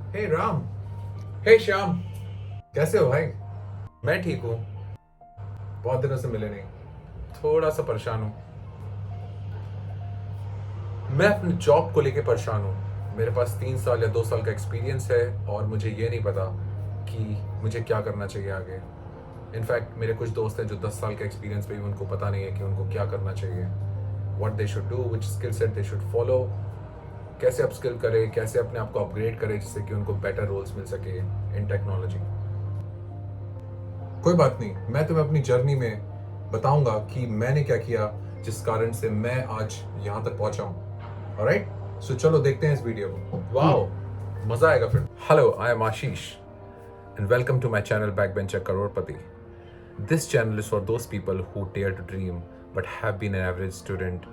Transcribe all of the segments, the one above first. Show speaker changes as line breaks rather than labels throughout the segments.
हे राम। हे श्याम। कैसे हो भाई? मैं ठीक हूँ। बहुत दिनों से मिले नहीं। थोड़ा सा परेशान हूँ। मैं अपने जॉब को लेके परेशान हूँ। मेरे पास 3 साल या 2 साल का एक्सपीरियंस है और मुझे ये नहीं पता कि मुझे क्या करना चाहिए आगे। इनफैक्ट मेरे कुछ दोस्त हैं जो 10 साल का एक्सपीरियंस पे भी उनको पता नहीं है कि उनको क्या करना चाहिए, what they should do, which skill set they should follow, कैसे अपस्किल करें, कैसे अपने आप को अपग्रेड करें जिससे कि उनको बेटर रोल्स मिल सके इन टेक्नोलॉजी। कोई बात नहीं, मैं तुम्हें अपनी जर्नी में बताऊंगा कि मैंने क्या किया जिस कारण से मैं आज यहां तक पहुंचा हूं। ऑलराइट, सो चलो देखते हैं इस वीडियो को। वाओ, मजा आएगा फिर। Hello, I am Ashish and welcome to my channel Backbencher Crorepati. This channel is for those people who dare to dream but have been an average student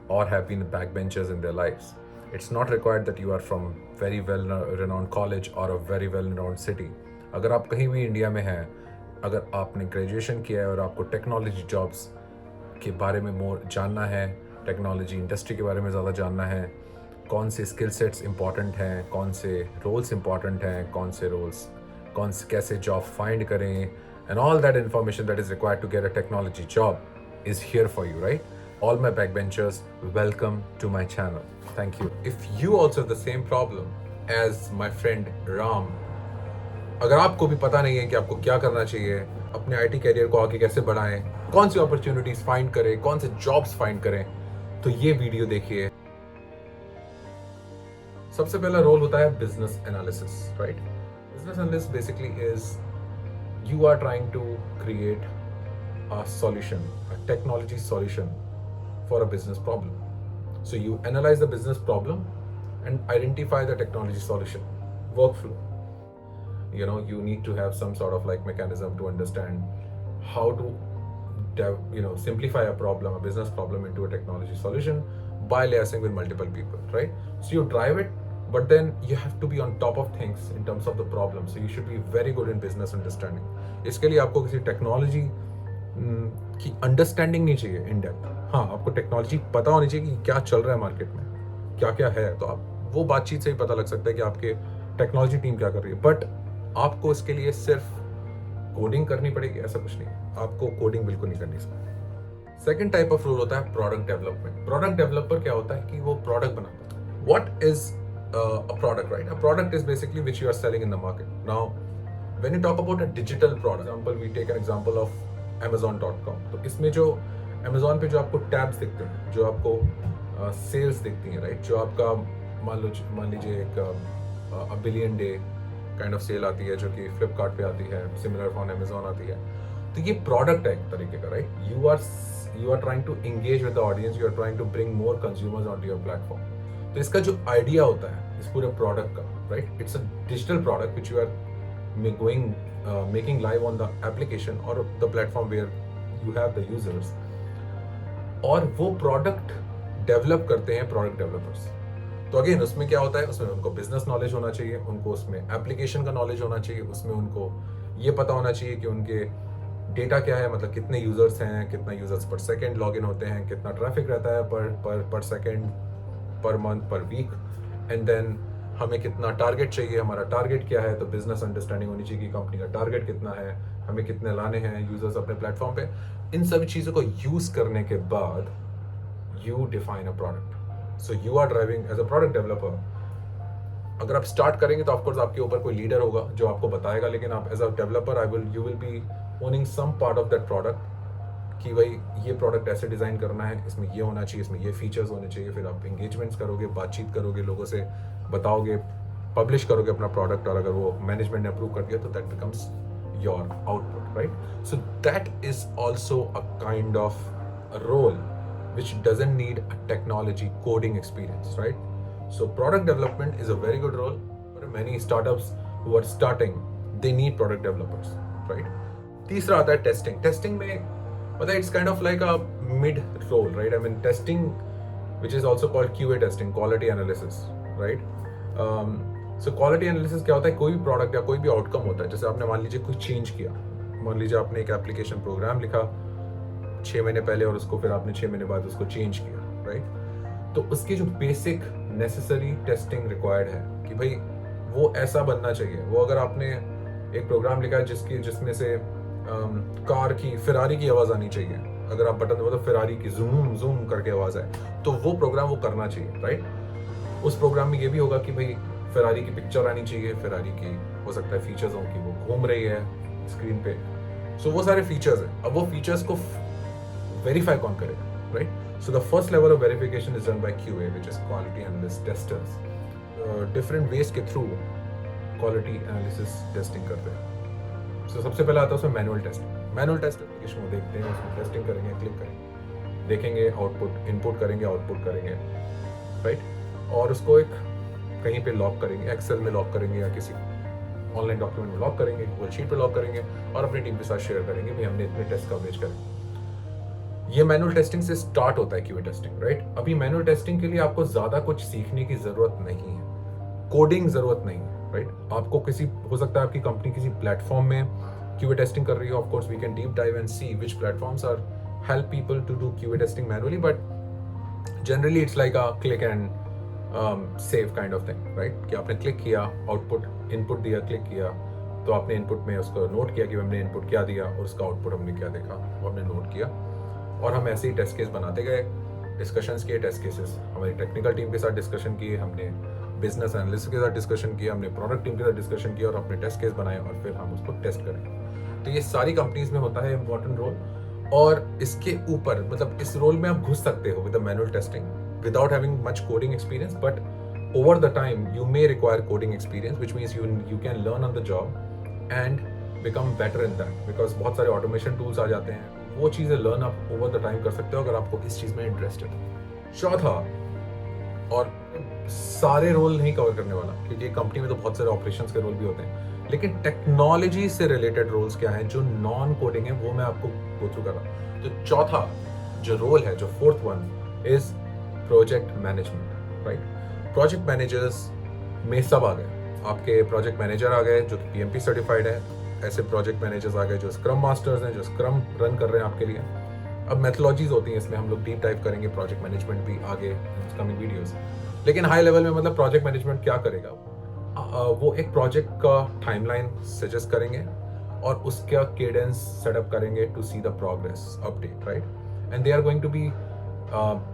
or have been backbenchers in their lives. It's not required that you are from very well renowned college or a very well renowned city. अगर आप कहीं भी India में हैं, अगर आपने graduation किया है और आपको टेक्नोलॉजी जॉब्स के बारे में मोर जानना है, टेक्नोलॉजी इंडस्ट्री के बारे में ज़्यादा जानना है, कौन से स्किल सेट्स इंपॉर्टेंट हैं, कौन से रोल्स इंपॉर्टेंट हैं, कौन से कैसे जॉब फाइंड करें, and all that information that is required to get a technology job is here for you, right? All my backbenchers, welcome to my channel. Thank you. If you also have the same problem as my friend Ram, अगर आपको भी पता नहीं है कि आपको क्या करना चाहिए, अपने आईटी कैरियर को आगे कैसे बढ़ाएं, कौन सी अपॉर्चुनिटीज फाइंड करें, कौन से जॉब्स फाइंड करें, तो ये वीडियो देखिए। सबसे पहला रोल होता है business analysis, right? Business analysis basically is you are trying to create a solution, a technology solution for a business problem. So you analyze the business problem and identify the technology solution workflow. You need to have some sort of like mechanism to understand how to simplify a business problem into a technology solution by liaising with multiple people, right? So you drive it, but then you have to be on top of things in terms of the problem. So you should be very good in business understanding. इसके लिए आपको किसी technology की understanding नहीं चाहिए in depth. हाँ, आपको technology पता होनी चाहिए कि क्या चल रहा है मार्केट में, क्या क्या है, तो आप वो बातचीत से ही पता लग सकता है कि आपके टेक्नोलॉजी टीम क्या कर रही है। बट आपको इसके लिए सिर्फ कोडिंग करनी पड़ेगी ऐसा कुछ नहीं, आपको कोडिंग बिल्कुल नहीं करनी इसमें। सेकेंड टाइप ऑफ रोल होता है प्रोडक्ट डेवलपमेंट। प्रोडक्ट डेवलपर क्या होता है कि वो प्रोडक्ट बनाता है। What is a product, right? A product is basically which you are selling in the market. Now, when you talk about a digital product, example, we take an example of Amazon.com. तो इसमें जो Amazon पे जो आपको tabs दिखते हैं, जो आपको सेल्स दिखती हैं, राइट? जो आपका मान लीजिए एक billion day kind of sale आती है जो कि फ्लिपकार्ट पे आती है, सिमिलर फॉर Amazon आती है। तो ये प्रोडक्ट है एक तरीके का, right? You are trying to engage with the audience, you are trying to bring more consumers on to your platform. तो इसका जो आइडिया होता है इस पूरे प्रोडक्ट का, right? It's a digital product which you are making live on the application और the platform where you have the users, और वो प्रोडक्ट डेवलप करते हैं प्रोडक्ट डेवलपर्स। तो अगेन उसमें क्या होता है, उसमें उनको बिजनेस नॉलेज होना चाहिए, उनको उसमें एप्लीकेशन का नॉलेज होना चाहिए, उसमें उनको ये पता होना चाहिए कि उनके डेटा क्या है, मतलब कितने यूजर्स हैं, कितना यूजर्स पर सेकेंड लॉग इन होते हैं, कितना ट्रैफिक रहता है पर सेकेंड, पर मंथ, पर वीक, एंड देन हमें कितना टारगेट चाहिए, हमारा टारगेट क्या है। तो बिजनेस अंडरस्टैंडिंग होनी चाहिए कि कंपनी का टारगेट कितना है, हमें कितने लाने हैं यूजर्स अपने प्लेटफॉर्म पे। इन सभी चीज़ों को यूज करने के बाद you define a product. So you are driving as a product developer. अगर आप स्टार्ट करेंगे तो ऑफकोर्स आपके ऊपर कोई लीडर होगा जो आपको बताएगा, लेकिन आप as a developer you will be owning some part of that product, कि भाई ये प्रोडक्ट ऐसे डिज़ाइन करना है, इसमें ये होना चाहिए, इसमें ये फीचर्स होने चाहिए। फिर आप एंगेजमेंट्स करोगे, बातचीत करोगे, लोगों से बताओगे, पब्लिश करोगे अपना प्रोडक्ट, और अगर वो मैनेजमेंट ने अप्रूव कर दिया तो that becomes your output, right? So that is also a kind of role which doesn't need a technology coding experience, right? So product development is a very good role. For many startups who are starting, they need product developers, right? तीसरा आता है testing. Testing में मतलब it's kind of like a mid role, right? I mean testing which is also called QA testing, quality analysis, right? So quality analysis क्या होता है, कोई भी प्रोडक्ट या कोई भी आउटकम होता है, जैसे आपने मान लीजिए कुछ चेंज किया, मान लीजिए आपने एक एप्लीकेशन प्रोग्राम लिखा 6 महीने पहले और उसको फिर आपने 6 महीने बाद उसको चेंज किया, राइट? तो उसकी जो बेसिक नेसेसरी टेस्टिंग रिक्वायर्ड है कि भाई वो ऐसा बनना चाहिए। वो अगर आपने एक प्रोग्राम लिखा है जिसमें से कार की, फेरारी की आवाज़ आनी चाहिए, अगर आप बटन दबाओ तो फेरारी की जूम जूम करके आवाज़ आए, तो वो प्रोग्राम वो करना चाहिए, राइट। उस प्रोग्राम में ये भी होगा कि भाई फेरारी की पिक्चर आनी चाहिए, फेरारी की हो सकता है फीचर्स हो कि वो घूम रही है स्क्रीन पे, सो वो सारे फीचर्स हैं। अब वो फीचर्स को वेरीफाई कौन करेगा, right. So the first level of verification is done by QA, which is quality analyst testers. Different ways के थ्रू क्वालिटी एनालिसिस टेस्टिंग करते हैं। सो सबसे पहले आता है उसमें manual testing. Manual test application को देखते हैं, उसमें टेस्टिंग करेंगे, क्लिक करेंगे, देखेंगे आउटपुट, इनपुट करेंगे, आउटपुट करेंगे, राइट। और उसको एक कहीं पे लॉक करेंगे, एक्सेल में लॉक करेंगे या किसी ऑनलाइन डॉक्यूमेंट में लॉक करेंगे, गूगल शीट पे लॉक करेंगे और अपनी टीम के साथ शेयर करेंगे भी हमने इतने टेस्ट कवरेज करे। ये मैनुअल टेस्टिंग से स्टार्ट होता है QA टेस्टिंग, राइट। अभी मैनुअल टेस्टिंग के लिए आपको ज्यादा कुछ सीखने की जरूरत नहीं है, कोडिंग जरूरत नहीं है, राइट। आपको किसी, हो सकता है आपकी कंपनी किसी प्लेटफॉर्म में QA टेस्टिंग कर रही है, of course we can deep dive and see which platforms are help people to do QA testing manually, but generally it's like a click and save kind of thing, right. कि आपने click किया, output input दिया, click किया तो आपने input में उसको note किया कि हमने इनपुट क्या दिया और उसका आउटपुट हमने क्या देखा, वो हमने नोट किया और हम ऐसे ही टेस्ट केस बनाते गए, डिस्कशंस किए, टेस्ट केसेस हमारी टेक्निकल टीम के साथ डिस्कशन किए, हमने बिजनेस एनालिस्ट के साथ डिस्कशन किया, हमने प्रोडक्ट टीम के साथ डिस्कशन किया और अपने टेस्ट केस बनाए और फिर हम उसको टेस्ट करें। तो ये सारी कंपनीज में होता है इंपॉर्टेंट रोल। और इसके ऊपर मतलब इस रोल में आप घुस सकते हो with manual testing without having much coding experience, but over the time you may require coding experience, which means you can learn on the job and become better in that, because बहुत सारे automation tools आ जाते हैं, वो चीज़ें learn आप over the time कर सकते हो अगर आपको किस चीज़ में इंटरेस्टेड हो। चौथा, और सारे रोल नहीं कवर करने वाला क्योंकि कंपनी में तो बहुत सारे ऑपरेशंस के रोल भी होते हैं, लेकिन टेक्नोलॉजी से रिलेटेड रोल्स क्या हैं जो नॉन कोडिंग है वो मैं आपको गो थ्रू कर रहा हूँ। तो चौथा जो रोल है, जो fourth one is project management, right. Project managers में सब आ गए, आपके प्रोजेक्ट मैनेजर आ गए जो कि PMP सर्टिफाइड है, ऐसे प्रोजेक्ट मैनेजर्स आ गए जो स्क्रम मास्टर्स हैं, जो स्क्रम रन कर रहे हैं आपके लिए। अब मेथोलॉजीज होती हैं, इसमें हम लोग डीप डाइव करेंगे, प्रोजेक्ट मैनेजमेंट भी आगे कमिंग वीडियोस। लेकिन हाई लेवल में मतलब प्रोजेक्ट मैनेजमेंट क्या करेगा, वो एक प्रोजेक्ट का टाइमलाइन सजेस्ट करेंगे और उसका केडेंस सेटअप करेंगे to see the progress update, right. And they are going to be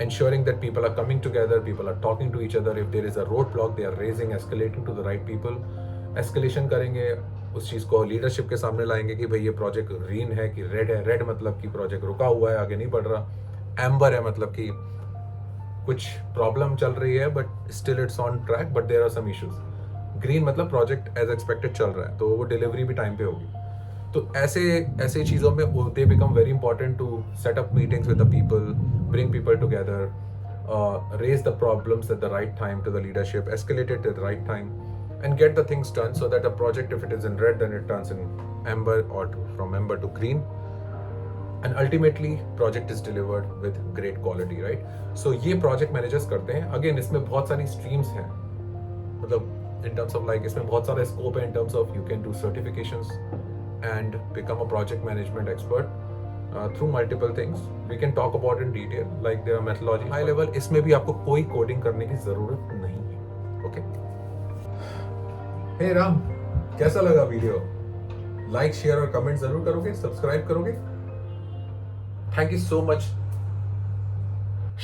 ensuring that people are coming together, people are talking to each other. If there is a roadblock, they are raising, escalating to the right people. Escalation करेंगे, उस चीज़ को leadership के सामने लाएंगे कि भाई ये project green है कि रेड है। रेड मतलब कि प्रोजेक्ट रुका हुआ है, आगे नहीं बढ़ रहा। एम्बर है मतलब कि कुछ प्रॉब्लम चल रही है but still it's on track but there are some issues. Green मतलब प्रोजेक्ट एज एक्सपेक्टेड चल रहा है, तो वो डिलीवरी भी टाइम पे होगी। तो ऐसे चीज़ों में they become very important to set up meetings with the people, bring people together, raise the problems at the right time to the leadership, escalate it at the right time, and get the things done so that the project, if it is in red, then it turns in amber, or from amber to green, and ultimately project is delivered with great quality, right? So ये project managers करते हैं। Again, इसमें बहुत सारी streams हैं, मतलब in terms of like इसमें बहुत सारा scope है in terms of you can do certifications and become a project management expert. Through multiple things, we can talk about in detail, like their methodology. High level, इसमें भी आपको कोई coding करने की जरूरत नहीं है, ओके। हे राम, कैसा लगा वीडियो? लाइक, शेयर और कमेंट जरूर करोगे, सब्सक्राइब करोगे। Thank you so much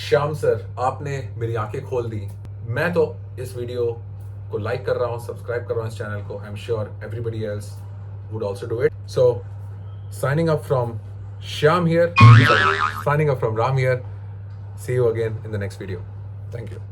Shyam sir, आपने मेरी आंखें खोल दी। मैं तो इस वीडियो को लाइक कर रहा हूँ, सब्सक्राइब कर रहा हूँ इस चैनल को। I am sure everybody else would also do it. So signing up from Shyam here, signing up from Ram here. See you again in the next video. Thank you.